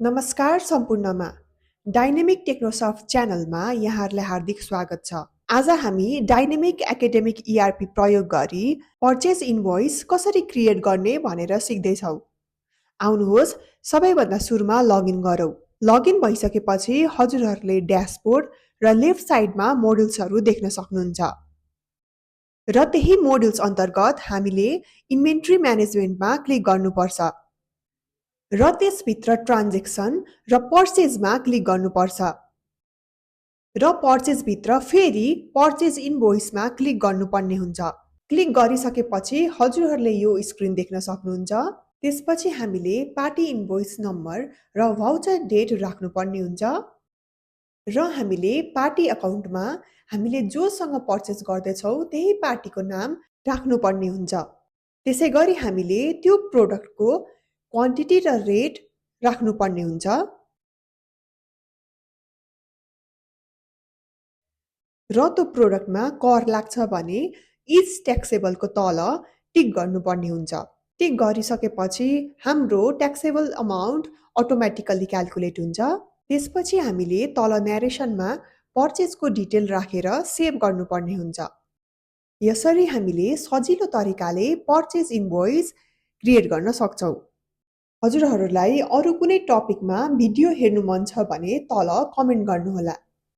नमस्कार सम्पूर्णमा डाइनेमिक टेक्नोसफ्ट च्यानलमा यहाँहरूलाई हार्दिक स्वागत छ। आज हामी डाइनेमिक एकाडेमिक इआरपी प्रयोग गरी पर्चेज इन्भोइस कसरी क्रिएट गर्ने भनेर सिक्दैछौँ। आउनुहोस् सबैभन्दा सुरुमा लगइन गरौँ। लगइन भइसकेपछि हजुरहरूले ड्यासबोर्ड र लेफ्ट साइडमा मोड्युल्सहरू देख्न सक्नुहुन्छ र त्यही मोड्युल्स अन्तर्गत हामीले इन्भेन्ट्री म्यानेजमेन्टमा क्लिक गर्नुपर्छ र त्यसभित्र ट्रान्जेक्सन र पर्चेजमा क्लिक गर्नुपर्छ र पर्चेजभित्र फेरि पर्चेज इन्भोइसमा क्लिक गर्नुपर्ने हुन्छ। क्लिक गरिसकेपछि हजुरहरूले यो स्क्रिन देख्न सक्नुहुन्छ। त्यसपछि हामीले पार्टी इन्भोइस नम्बर र भाउचर डेट राख्नुपर्ने हुन्छ र हामीले पार्टी अकाउन्टमा हामीले जोसँग पर्चेज गर्दैछौँ त्यही पार्टीको नाम राख्नुपर्ने हुन्छ। त्यसै गरी हामीले त्यो प्रोडक्टको क्वान्टिटी र रेट राख्नुपर्ने हुन्छ र त्यो प्रोडक्टमा कर लाग्छ भने इज ट्याक्सेबलको तल टिक गर्नुपर्ने हुन्छ। टिक गरिसकेपछि हाम्रो ट्याक्सेबल अमाउन्ट अटोमेटिकल्ली क्याल्कुलेट हुन्छ। त्यसपछि हामीले तल न्यारेसनमा पर्चेजको डिटेल राखेर सेभ गर्नुपर्ने हुन्छ। यसरी हामीले सजिलो तरिकाले पर्चेज इन्भोइस क्रिएट गर्न सक्छौँ। हजुरहरूलाई अरू कुनै टपिकमा भिडियो हेर्नु मन छ भने तल कमेन्ट गर्नुहोला।